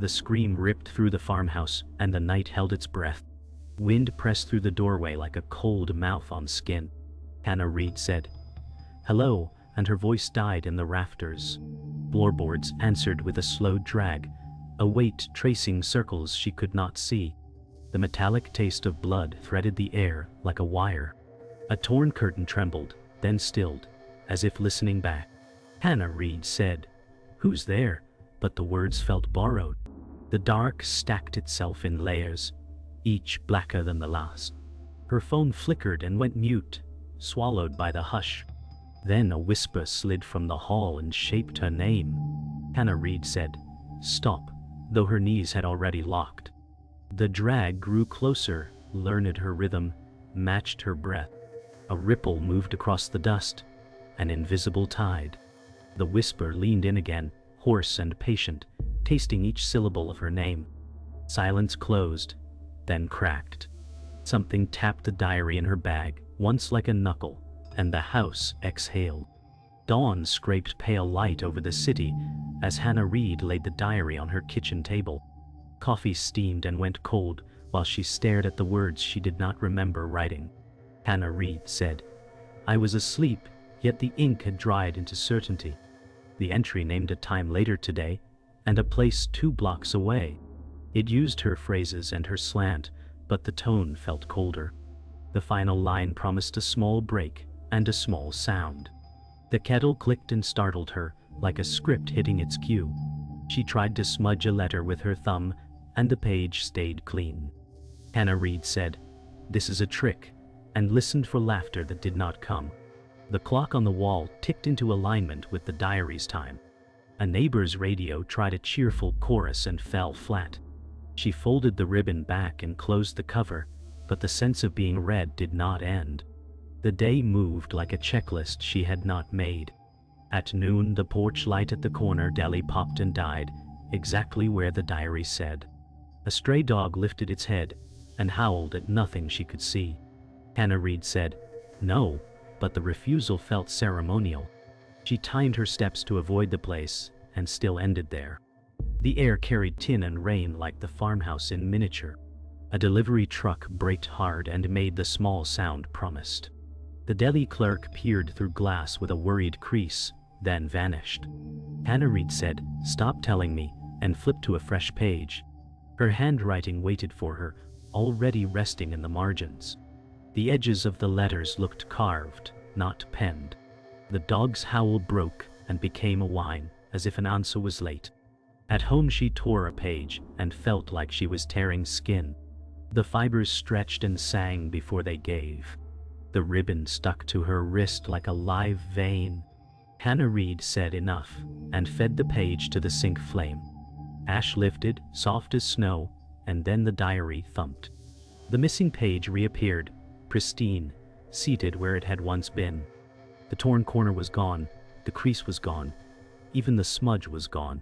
The scream ripped through the farmhouse, and the night held its breath. Wind pressed through the doorway like a cold mouth on skin. Hannah Reed said, "Hello," and her voice died in the rafters. Floorboards answered with a slow drag, a weight tracing circles she could not see. The metallic taste of blood threaded the air like a wire. A torn curtain trembled, then stilled, as if listening back. Hannah Reed said, "Who's there?" But the words felt borrowed. The dark stacked itself in layers, each blacker than the last. Her phone flickered and went mute, swallowed by the hush. Then a whisper slid from the hall and shaped her name. Hannah Reed said, "Stop," though her knees had already locked. The drag grew closer, learned her rhythm, matched her breath. A ripple moved across the dust, an invisible tide. The whisper leaned in again, hoarse and patient, tasting each syllable of her name. Silence closed, then cracked. Something tapped the diary in her bag, once like a knuckle, and the house exhaled. Dawn scraped pale light over the city as Hannah Reed laid the diary on her kitchen table. Coffee steamed and went cold while she stared at the words she did not remember writing. Hannah Reed said, "I was asleep, yet the ink had dried into certainty." The entry named a time later today, and a place 2 blocks away. It used her phrases and her slant, but the tone felt colder. The final line promised a small break and a small sound. The kettle clicked and startled her, like a script hitting its cue. She tried to smudge a letter with her thumb, and the page stayed clean. Hannah Reed said, "This is a trick," and listened for laughter that did not come. The clock on the wall ticked into alignment with the diary's time. A neighbor's radio tried a cheerful chorus and fell flat. She folded the ribbon back and closed the cover, but the sense of being read did not end. The day moved like a checklist she had not made. At noon, the porch light at the corner deli popped and died, exactly where the diary said. A stray dog lifted its head and howled at nothing she could see. Hannah Reed said, "No," but the refusal felt ceremonial. She timed her steps to avoid the place and still ended there. The air carried tin and rain like the farmhouse in miniature. A delivery truck braked hard and made the small sound promised. The deli clerk peered through glass with a worried crease, then vanished. Hannah Reed said, "Stop telling me," and flipped to a fresh page. Her handwriting waited for her, already resting in the margins. The edges of the letters looked carved, not penned. The dog's howl broke and became a whine, as if an answer was late. At home she tore a page and felt like she was tearing skin. The fibers stretched and sang before they gave. The ribbon stuck to her wrist like a live vein. Hannah Reed said enough and fed the page to the sink flame. Ash lifted, soft as snow, and then the diary thumped. The missing page reappeared, pristine, seated where it had once been. The torn corner was gone, the crease was gone, even the smudge was gone.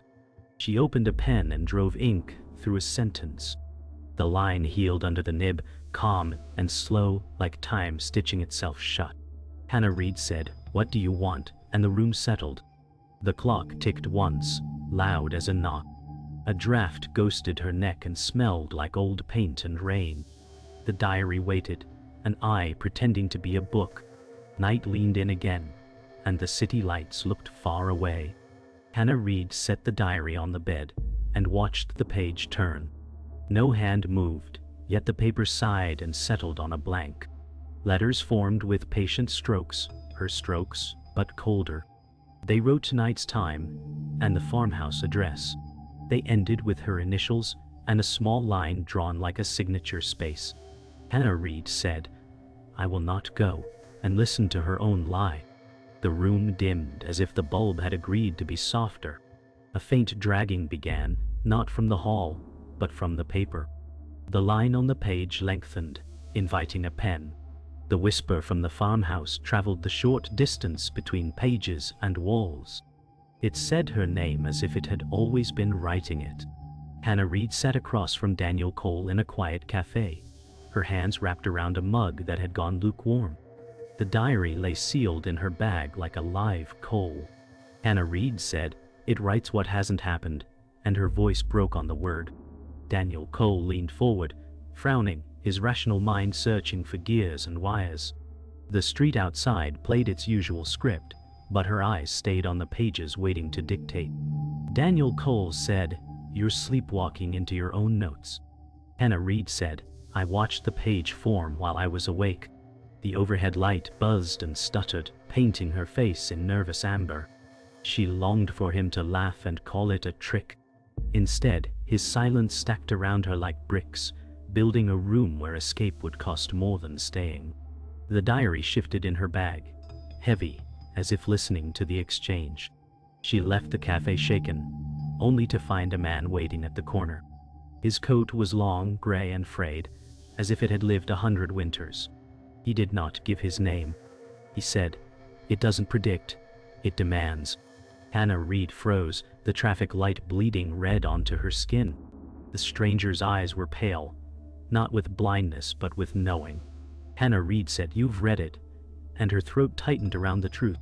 She opened a pen and drove ink through a sentence. The line healed under the nib, calm and slow, like time stitching itself shut. Hannah Reed said, "What do you want?" and the room settled. The clock ticked once, loud as a knock. A draft ghosted her neck and smelled like old paint and rain. The diary waited, an eye pretending to be a book. Night leaned in again, and the city lights looked far away. Hannah Reed set the diary on the bed and watched the page turn. No hand moved, yet the paper sighed and settled on a blank. Letters formed with patient strokes, her strokes, but colder. They wrote tonight's time and the farmhouse address. They ended with her initials and a small line drawn like a signature space. Hannah Reed said, "I will not go," and listened to her own lie. The room dimmed as if the bulb had agreed to be softer. A faint dragging began, not from the hall, but from the paper. The line on the page lengthened, inviting a pen. The whisper from the farmhouse traveled the short distance between pages and walls. It said her name as if it had always been writing it. Hannah Reed sat across from Daniel Cole in a quiet cafe, her hands wrapped around a mug that had gone lukewarm. The diary lay sealed in her bag like a live coal. Hannah Reed said, "It writes what hasn't happened, and her voice broke on the word. Daniel Cole leaned forward, frowning, his rational mind searching for gears and wires. The street outside played its usual script, but her eyes stayed on the pages waiting to dictate. Daniel Cole said, "You're sleepwalking into your own notes." Hannah Reed said, "I watched the page form while I was awake." The overhead light buzzed and stuttered, painting her face in nervous amber. She longed for him to laugh and call it a trick. Instead, his silence stacked around her like bricks, building a room where escape would cost more than staying. The diary shifted in her bag, heavy, as if listening to the exchange. She left the cafe shaken, only to find a man waiting at the corner. His coat was long, gray and frayed, as if it had lived 100 winters. He did not give his name. He said, "It doesn't predict, it demands." Hannah Reed froze, the traffic light bleeding red onto her skin. The stranger's eyes were pale, not with blindness but with knowing. Hannah Reed said, "You've read it," and her throat tightened around the truth.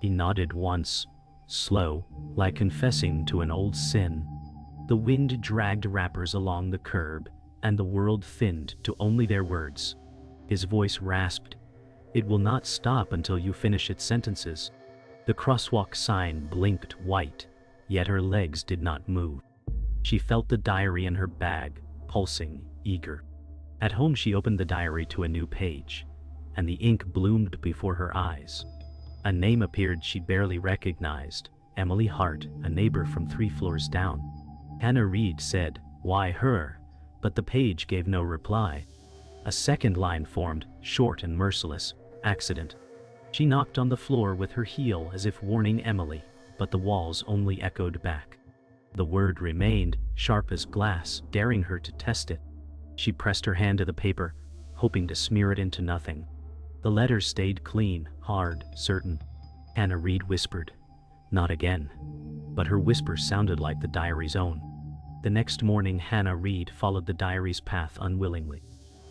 He nodded once, slow, like confessing to an old sin. The wind dragged wrappers along the curb, and the world thinned to only their words. His voice rasped, "It will not stop until you finish its sentences." The crosswalk sign blinked white, yet her legs did not move. She felt the diary in her bag, pulsing, eager. At home she opened the diary to a new page, and the ink bloomed before her eyes. A name appeared she barely recognized, Emily Hart, a neighbor from 3 floors down. Hannah Reed said, "Why her?" but the page gave no reply. A second line formed, short and merciless, "Accident." She knocked on the floor with her heel as if warning Emily, but the walls only echoed back. The word remained, sharp as glass, daring her to test it. She pressed her hand to the paper, hoping to smear it into nothing. The letters stayed clean, hard, certain. Hannah Reed whispered, "Not again." But her whisper sounded like the diary's own. The next morning Hannah Reed followed the diary's path unwillingly.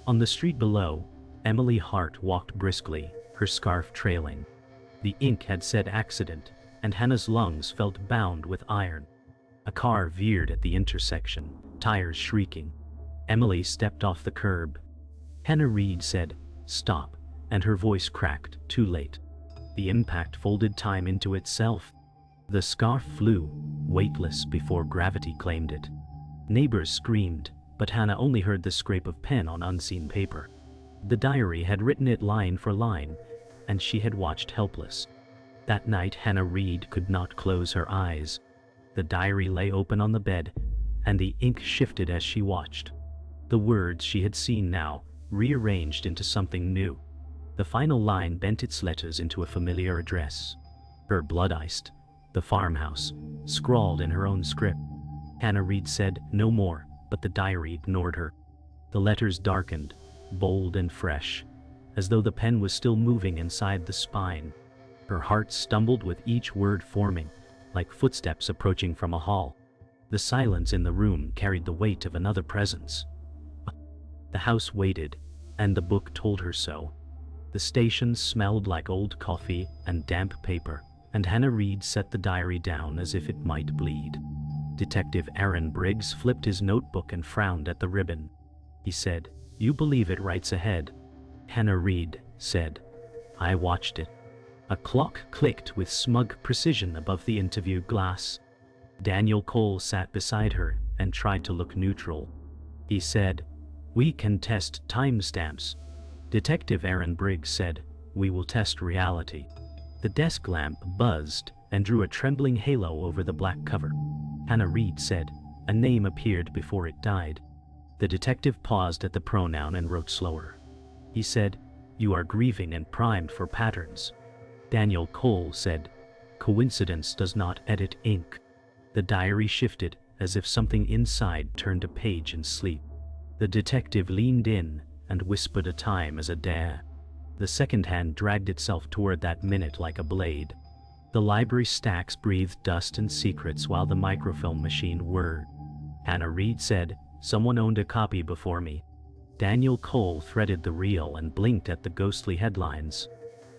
On the street below, Emily Hart walked briskly, her scarf trailing. The ink had said accident, and Hannah's lungs felt bound with iron. A car veered at the intersection, tires shrieking. Emily stepped off the curb. Hannah Reed said, "Stop," and her voice cracked, too late. The impact folded time into itself. The scarf flew, weightless before gravity claimed it. Neighbors screamed, but Hannah only heard the scrape of pen on unseen paper. The diary had written it line for line, and she had watched helpless. That night Hannah Reed could not close her eyes. The diary lay open on the bed, and the ink shifted as she watched. The words she had seen now, rearranged into something new. The final line bent its letters into a familiar address. Her blood iced. The farmhouse, scrawled in her own script. Hannah Reed said no more, but the diary ignored her. The letters darkened, bold and fresh, as though the pen was still moving inside the spine. Her heart stumbled with each word forming, like footsteps approaching from a hall. The silence in the room carried the weight of another presence. The house waited, and the book told her so. The station smelled like old coffee and damp paper, and Hannah Reed set the diary down as if it might bleed. Detective Aaron Briggs flipped his notebook and frowned at the ribbon. He said, "You believe it writes ahead." Hannah Reed said, "I watched it." A clock clicked with smug precision above the interview glass. Daniel Cole sat beside her and tried to look neutral. He said, "We can test timestamps." Detective Aaron Briggs said, "We will test reality." The desk lamp buzzed and drew a trembling halo over the black cover. Hannah Reed said, a name appeared before it died. The detective paused at the pronoun and wrote slower. He said, "You are grieving and primed for patterns." Daniel Cole said, "Coincidence does not edit ink." The diary shifted as if something inside turned a page in sleep. The detective leaned in and whispered a time as a dare. The second hand dragged itself toward that minute like a blade. The library stacks breathed dust and secrets while the microfilm machine whirred. Hannah Reed said, "Someone owned a copy before me." Daniel Cole threaded the reel and blinked at the ghostly headlines.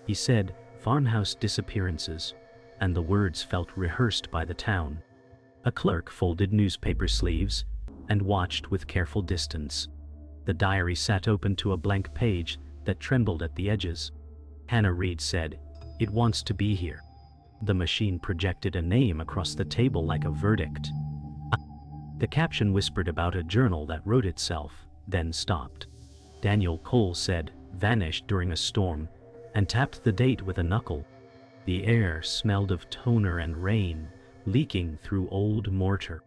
He said, "Farmhouse disappearances," and the words felt rehearsed by the town. A clerk folded newspaper sleeves and watched with careful distance. The diary sat open to a blank page that trembled at the edges. Hannah Reed said, "It wants to be here." The machine projected a name across the table like a verdict. The caption whispered about a journal that wrote itself, then stopped. Daniel Cole said, "Vanished during a storm," and tapped the date with a knuckle. The air smelled of toner and rain, leaking through old mortar.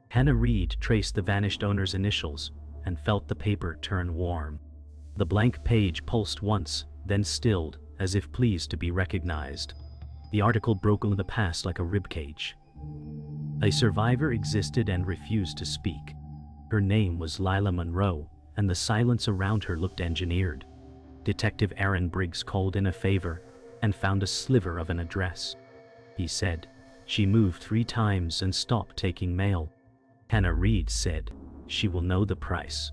Hannah Reed traced the vanished owner's initials and felt the paper turn warm. The blank page pulsed once, then stilled, as if pleased to be recognized. The article broke in the past like a ribcage. A survivor existed and refused to speak. Her name was Lila Monroe, and the silence around her looked engineered. Detective Aaron Briggs called in a favor and found a sliver of an address. He said, "She moved 3 times and stopped taking mail." Hannah Reed said, "She will know the price."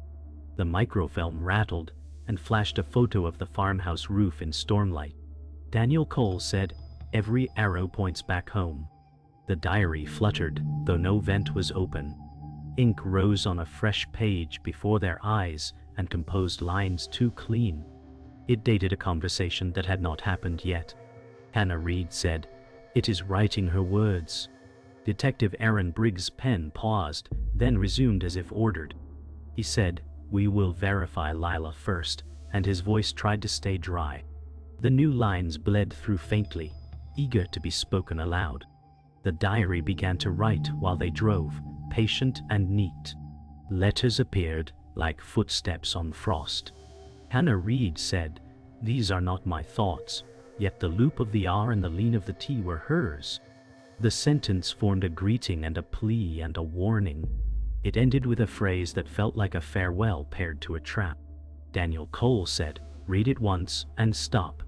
The microfilm rattled and flashed a photo of the farmhouse roof in stormlight. Daniel Cole said, "Every arrow points back home." The diary fluttered, though no vent was open. Ink rose on a fresh page before their eyes and composed lines too clean. It dated a conversation that had not happened yet. Hannah Reed said, "It is writing her words." Detective Aaron Briggs' pen paused, then resumed as if ordered. He said, "We will verify Lila first," and his voice tried to stay dry. The new lines bled through faintly, eager to be spoken aloud. The diary began to write while they drove, patient and neat. Letters appeared, like footsteps on frost. Hannah Reed said, "These are not my thoughts," yet the loop of the R and the lean of the T were hers. The sentence formed a greeting and a plea and a warning. It ended with a phrase that felt like a farewell paired to a trap. Daniel Cole said, "Read it once and stop."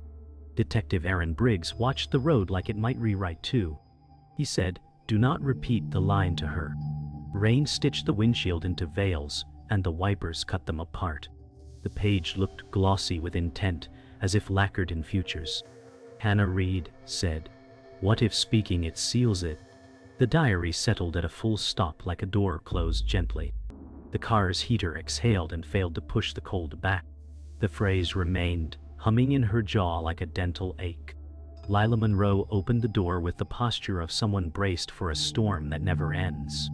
Detective Aaron Briggs watched the road like it might rewrite too. He said, "Do not repeat the line to her." Rain stitched the windshield into veils, and the wipers cut them apart. The page looked glossy with intent, as if lacquered in futures. Hannah Reed said, "What if speaking it seals it?" The diary settled at a full stop like a door closed gently. The car's heater exhaled and failed to push the cold back. The phrase remained, humming in her jaw like a dental ache. Lila Monroe opened the door with the posture of someone braced for a storm that never ends.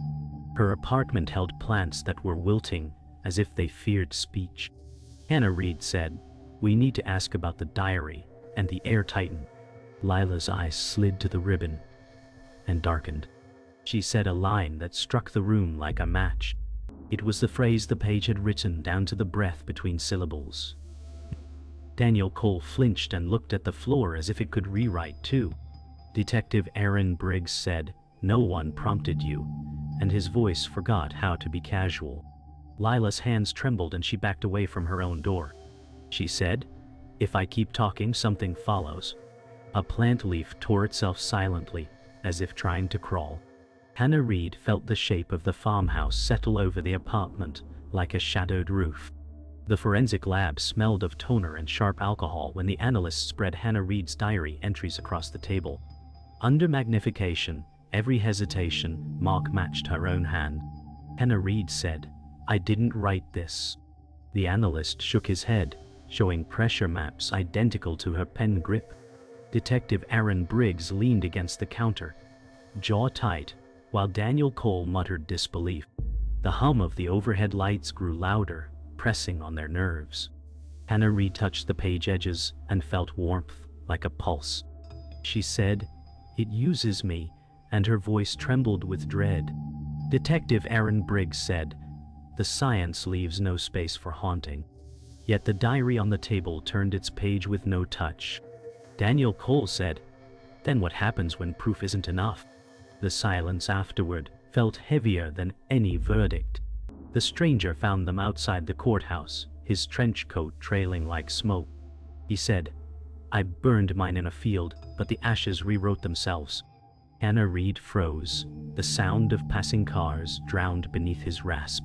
Her apartment held plants that were wilting, as if they feared speech. Hannah Reed said, "We need to ask about the diary," and the air tightened. Lila's eyes slid to the ribbon and darkened. She said a line that struck the room like a match. It was the phrase the page had written down to the breath between syllables. Daniel Cole flinched and looked at the floor as if it could rewrite too. Detective Aaron Briggs said, "No one prompted you," and his voice forgot how to be casual. Lila's hands trembled and she backed away from her own door. She said, "If I keep talking, something follows." A plant leaf tore itself silently, as if trying to crawl. Hannah Reed felt the shape of the farmhouse settle over the apartment, like a shadowed roof. The forensic lab smelled of toner and sharp alcohol when the analyst spread Hannah Reed's diary entries across the table. Under magnification, every hesitation mark matched her own hand. Hannah Reed said, "I didn't write this." The analyst shook his head, showing pressure maps identical to her pen grip. Detective Aaron Briggs leaned against the counter, jaw tight, while Daniel Cole muttered disbelief. The hum of the overhead lights grew louder, pressing on their nerves. Hannah retouched the page edges and felt warmth, like a pulse. She said, "It uses me," and her voice trembled with dread. Detective Aaron Briggs said, "The science leaves no space for haunting." Yet the diary on the table turned its page with no touch. Daniel Cole said, "Then what happens when proof isn't enough?" The silence afterward felt heavier than any verdict. The stranger found them outside the courthouse, his trench coat trailing like smoke. He said, "I burned mine in a field, but the ashes rewrote themselves." Hannah Reed froze, the sound of passing cars drowned beneath his rasp.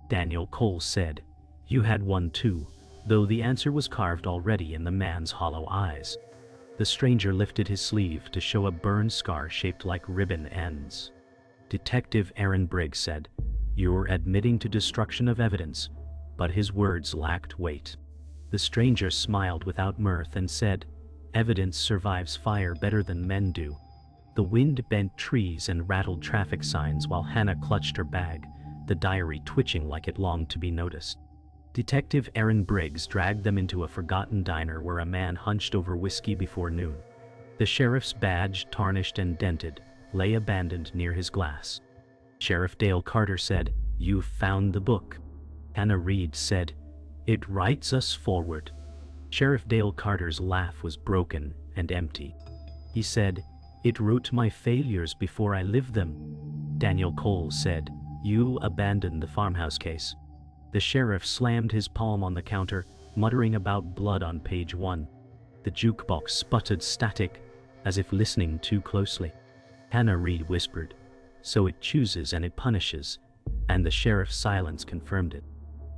Daniel Cole said, "You had one too," though the answer was carved already in the man's hollow eyes. The stranger lifted his sleeve to show a burn scar shaped like ribbon ends. Detective Aaron Briggs said, "You're admitting to destruction of evidence," but his words lacked weight. The stranger smiled without mirth and said, "Evidence survives fire better than men do." The wind bent trees and rattled traffic signs while Hannah clutched her bag, the diary twitching like it longed to be noticed. Detective Aaron Briggs dragged them into a forgotten diner where a man hunched over whiskey before noon. The sheriff's badge, tarnished and dented, lay abandoned near his glass. Sheriff Dale Carter said, "You've found the book." Hannah Reed said, "It writes us forward." Sheriff Dale Carter's laugh was broken and empty. He said, "It wrote my failures before I lived them." Daniel Cole said, "You abandoned the farmhouse case." The sheriff slammed his palm on the counter, muttering about blood on page 1. The jukebox sputtered static, as if listening too closely. Hannah Reed whispered, "So it chooses and it punishes," and the sheriff's silence confirmed it.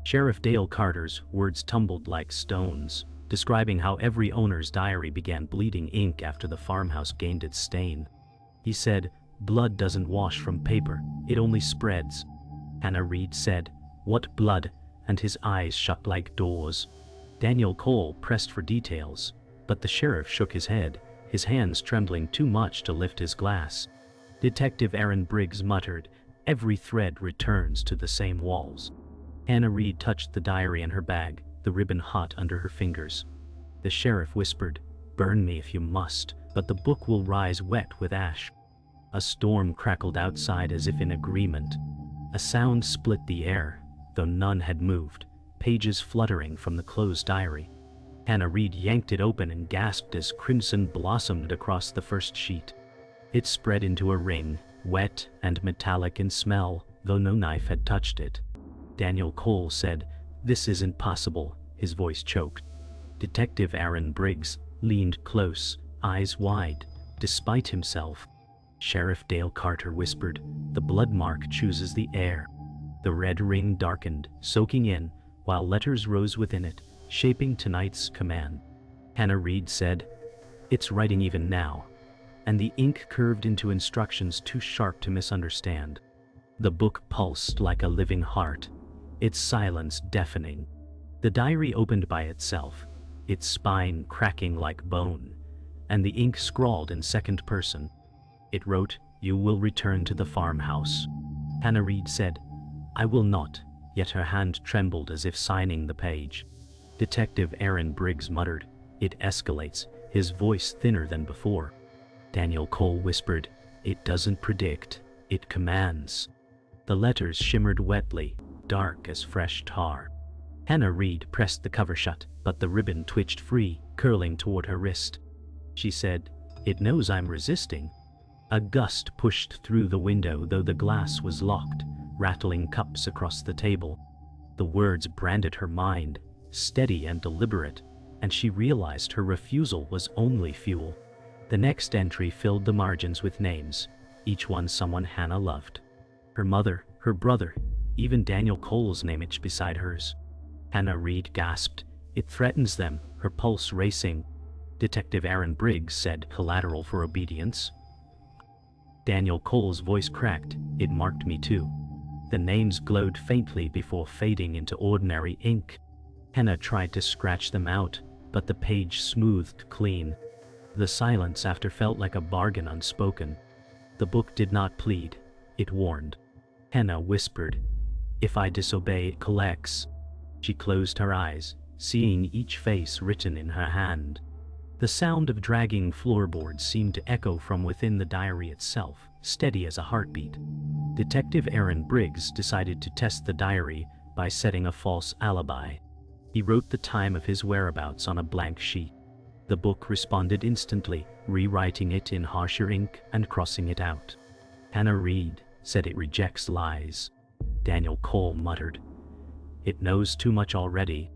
Sheriff Dale Carter's words tumbled like stones, describing how every owner's diary began bleeding ink after the farmhouse gained its stain. He said, "Blood doesn't wash from paper, it only spreads." Hannah Reed said, "What blood?" and his eyes shut like doors. Daniel Cole pressed for details, but the sheriff shook his head, his hands trembling too much to lift his glass. Detective Aaron Briggs muttered, "Every thread returns to the same walls." Hannah Reed touched the diary in her bag, the ribbon hot under her fingers. The sheriff whispered, "Burn me if you must, but the book will rise wet with ash." A storm crackled outside as if in agreement. A sound split the air, though none had moved, pages fluttering from the closed diary. Hannah Reed yanked it open and gasped as crimson blossomed across the first sheet. It spread into a ring, wet and metallic in smell, though no knife had touched it. Daniel Cole said, "This isn't possible," his voice choked. Detective Aaron Briggs leaned close, eyes wide, despite himself. Sheriff Dale Carter whispered, "The blood mark chooses the air." The red ring darkened, soaking in, while letters rose within it, shaping tonight's command. Hannah Reed said, "It's writing even now," and the ink curved into instructions too sharp to misunderstand. The book pulsed like a living heart, its silence deafening. The diary opened by itself, its spine cracking like bone, and the ink scrawled in second person. It wrote, "You will return to the farmhouse." Hannah Reed said, "I will not," yet her hand trembled as if signing the page. Detective Aaron Briggs muttered, "It escalates," his voice thinner than before. Daniel Cole whispered, "It doesn't predict, it commands." The letters shimmered wetly, dark as fresh tar. Hannah Reed pressed the cover shut, but the ribbon twitched free, curling toward her wrist. She said, "It knows I'm resisting." A gust pushed through the window, though the glass was locked, rattling cups across the table. The words branded her mind, steady and deliberate, and she realized her refusal was only fuel. The next entry filled the margins with names, each one someone Hannah loved. Her mother, her brother, even Daniel Cole's name etched beside hers. Hannah Reed gasped, "It threatens them," her pulse racing. Detective Aaron Briggs said, "Collateral for obedience." Daniel Cole's voice cracked, "It marked me too." The names glowed faintly before fading into ordinary ink. Hannah tried to scratch them out, but the page smoothed clean. The silence after felt like a bargain unspoken. The book did not plead, it warned. Hannah whispered, "If I disobey, it collects." She closed her eyes, seeing each face written in her hand. The sound of dragging floorboards seemed to echo from within the diary itself, steady as a heartbeat. Detective Aaron Briggs decided to test the diary by setting a false alibi. He wrote the time of his whereabouts on a blank sheet. The book responded instantly, rewriting it in harsher ink and crossing it out. Hannah Reed said, "It rejects lies." Daniel Cole muttered, "It knows too much already."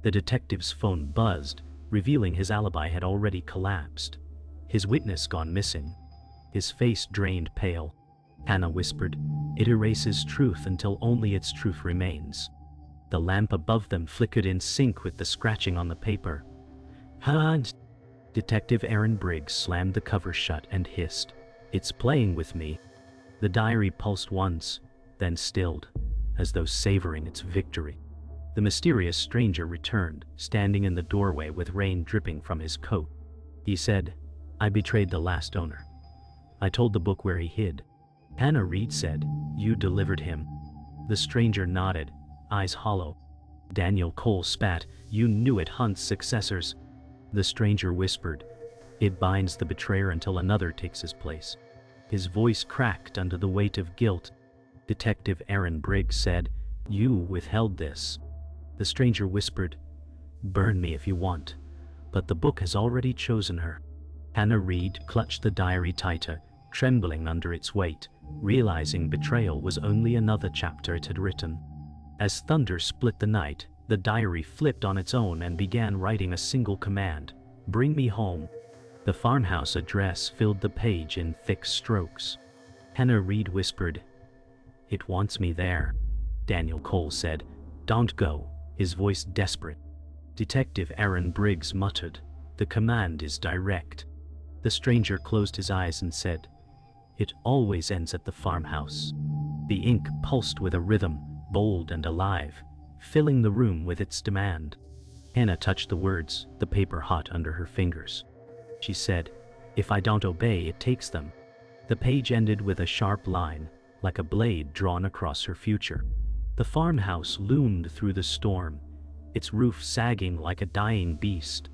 The detective's phone buzzed, revealing his alibi had already collapsed. His witness gone missing. His face drained pale. Hannah whispered, "It erases truth until only its truth remains." The lamp above them flickered in sync with the scratching on the paper. "Hans!" Detective Aaron Briggs slammed the cover shut and hissed, "It's playing with me." The diary pulsed once, then stilled, as though savoring its victory. The mysterious stranger returned, standing in the doorway with rain dripping from his coat. He said, "I betrayed the last owner. I told the book where he hid." Hannah Reed said, "You delivered him." The stranger nodded, eyes hollow. Daniel Cole spat, "You knew it hunts successors." The stranger whispered, "It binds the betrayer until another takes his place." His voice cracked under the weight of guilt. Detective Aaron Briggs said, "You withheld this." The stranger whispered, "Burn me if you want, but the book has already chosen her." Hannah Reed clutched the diary tighter, trembling under its weight, realizing betrayal was only another chapter it had written. As thunder split the night, the diary flipped on its own and began writing a single command: "Bring me home." The farmhouse address filled the page in thick strokes. Hannah Reed whispered, "It wants me there." Daniel Cole said, "Don't go," his voice desperate. Detective Aaron Briggs muttered, "The command is direct." The stranger closed his eyes and said, "It always ends at the farmhouse." The ink pulsed with a rhythm, bold and alive, filling the room with its demand. Hannah touched the words, the paper hot under her fingers. She said, "If I don't obey, it takes them." The page ended with a sharp line, like a blade drawn across her future. The farmhouse loomed through the storm, its roof sagging like a dying beast.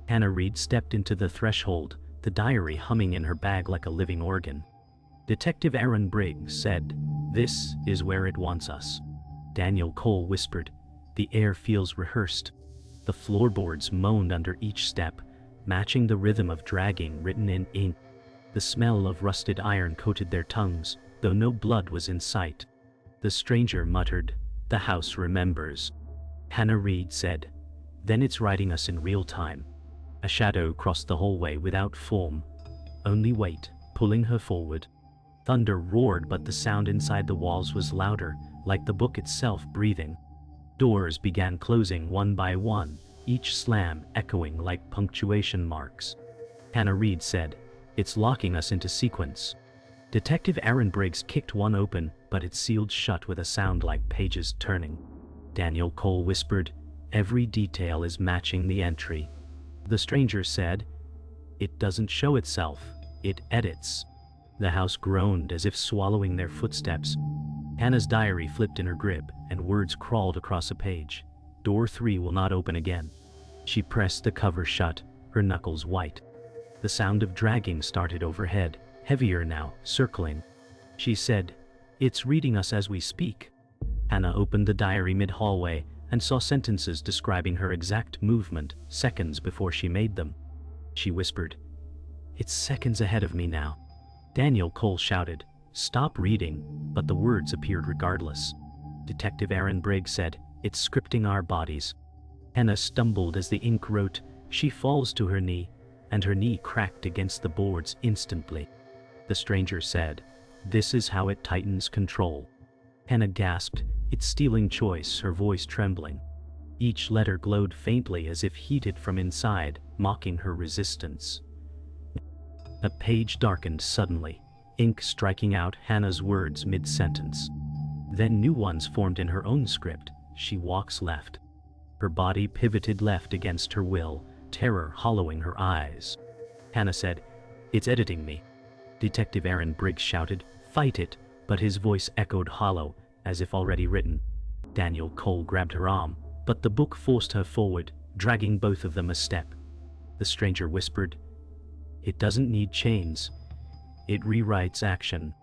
Hannah Reed stepped into the threshold, the diary humming in her bag like a living organ. Detective Aaron Briggs said, "This is where it wants us." Daniel Cole whispered, "The air feels rehearsed." The floorboards moaned under each step, matching the rhythm of dragging written in ink. The smell of rusted iron coated their tongues, though no blood was in sight. The stranger muttered, "The house remembers." Hannah Reed said, "Then it's writing us in real time." A shadow crossed the hallway without form, only weight, pulling her forward. Thunder roared, but the sound inside the walls was louder, like the book itself breathing. Doors began closing one by one, each slam echoing like punctuation marks. Hannah Reed said, "It's locking us into sequence." Detective Aaron Briggs kicked one open, but it sealed shut with a sound like pages turning. Daniel Cole whispered, "Every detail is matching the entry." The stranger said, "It doesn't show itself, it edits." The house groaned as if swallowing their footsteps. Hannah's diary flipped in her grip, and words crawled across a page. "Door 3 will not open again." She pressed the cover shut, her knuckles white. The sound of dragging started overhead, heavier now, circling. She said, "It's reading us as we speak." Hannah opened the diary mid-hallway and saw sentences describing her exact movement seconds before she made them. She whispered, "It's seconds ahead of me now." Daniel Cole shouted, "Stop reading," but the words appeared regardless. Detective Aaron Briggs said, "It's scripting our bodies." Hannah stumbled as the ink wrote, "She falls to her knee," and her knee cracked against the boards instantly. The stranger said, "This is how it tightens control." Hannah gasped, its stealing choice, her voice trembling. Each letter glowed faintly as if heated from inside, mocking her resistance. A page darkened suddenly, ink striking out Hannah's words mid-sentence. Then new ones formed in her own script. She walks left. Her body pivoted left against her will, terror hollowing her eyes. Hannah said, "It's editing me." Detective Aaron Briggs shouted, "Fight it," but his voice echoed hollow, as if already written. Daniel Cole grabbed her arm, but the book forced her forward, dragging both of them a step. The stranger whispered, "It doesn't need chains. It rewrites action."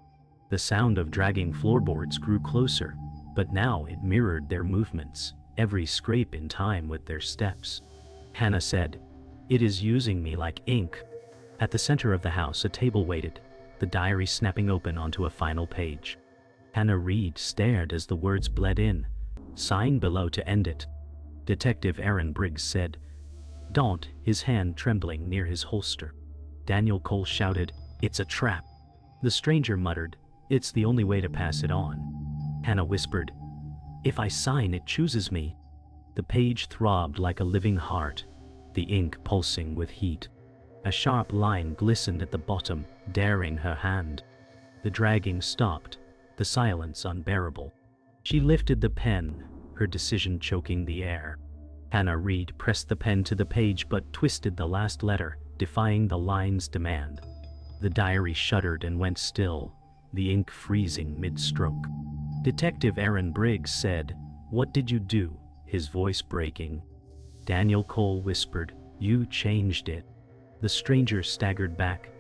The sound of dragging floorboards grew closer, but now it mirrored their movements, every scrape in time with their steps. Hannah said, "It is using me like ink." At the center of the house, a table waited, the diary snapping open onto a final page. Hannah Reed stared as the words bled in, sighing below to end it. Detective Aaron Briggs said, "Don't," his hand trembling near his holster. Daniel Cole shouted, "It's a trap." The stranger muttered, "It's the only way to pass it on." Hannah whispered, "If I sign, it chooses me." The page throbbed like a living heart, the ink pulsing with heat. A sharp line glistened at the bottom, daring her hand. The dragging stopped, the silence unbearable. She lifted the pen, her decision choking the air. Hannah Reed pressed the pen to the page but twisted the last letter, defying the line's demand. The diary shuddered and went still, the ink freezing mid-stroke. Detective Aaron Briggs said, "What did you do?" his voice breaking. Daniel Cole whispered, "You changed it." The stranger staggered back,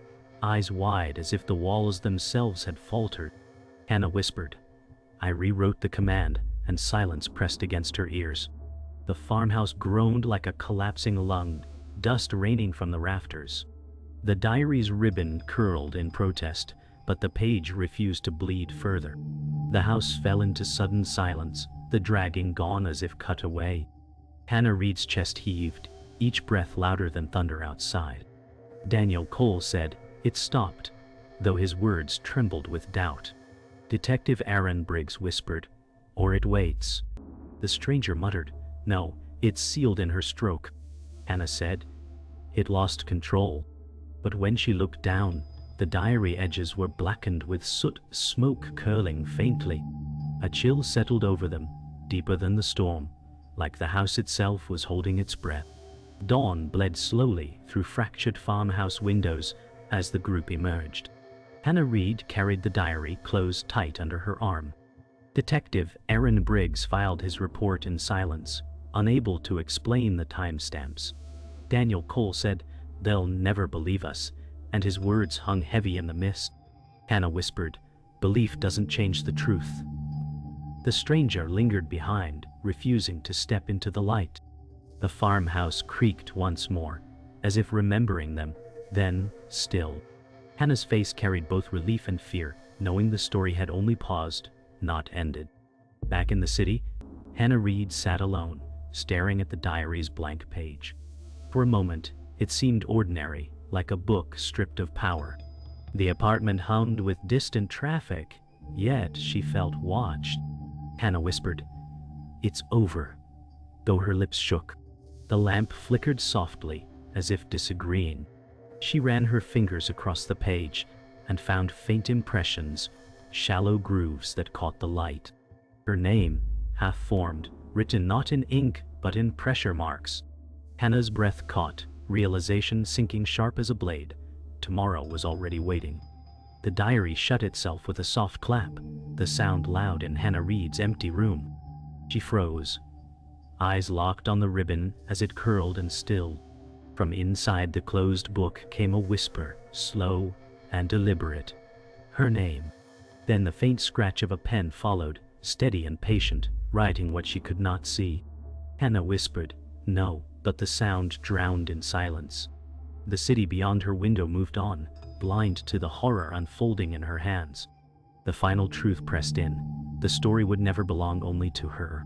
eyes wide as if the walls themselves had faltered. Hannah whispered, "I rewrote the command," and silence pressed against her ears. The farmhouse groaned like a collapsing lung, dust raining from the rafters. The diary's ribbon curled in protest, but the page refused to bleed further. The house fell into sudden silence, the dragging gone as if cut away. Hannah Reed's chest heaved, each breath louder than thunder outside. Daniel Cole said, "It stopped," though his words trembled with doubt. Detective Aaron Briggs whispered, "Or it waits." The stranger muttered, "No, it's sealed in her stroke." Hannah said, "It lost control." But when she looked down, the diary edges were blackened with soot, smoke curling faintly. A chill settled over them, deeper than the storm, like the house itself was holding its breath. Dawn bled slowly through fractured farmhouse windows as the group emerged. Hannah Reed carried the diary closed tight under her arm. Detective Aaron Briggs filed his report in silence, unable to explain the timestamps. Daniel Cole said, "They'll never believe us," and his words hung heavy in the mist. Hannah whispered, "Belief doesn't change the truth." The stranger lingered behind, refusing to step into the light. The farmhouse creaked once more, as if remembering them, then still. Hannah's face carried both relief and fear, knowing the story had only paused, not ended. Back in the city, Hannah Reed sat alone, staring at the diary's blank page. For a moment, it seemed ordinary, like a book stripped of power. The apartment hummed with distant traffic, yet she felt watched. Hannah whispered, "It's over," though her lips shook. The lamp flickered softly, as if disagreeing. She ran her fingers across the page and found faint impressions, shallow grooves that caught the light. Her name, half-formed, written not in ink but in pressure marks. Hannah's breath caught, realization sinking sharp as a blade. Tomorrow was already waiting. The diary shut itself with a soft clap, the sound loud in Hannah Reed's empty room. She froze, eyes locked on the ribbon as it curled and stilled. From inside the closed book came a whisper, slow and deliberate. Her name. Then the faint scratch of a pen followed, steady and patient, writing what she could not see. Hannah whispered, "No," but the sound drowned in silence. The city beyond her window moved on, blind to the horror unfolding in her hands. The final truth pressed in. The story would never belong only to her.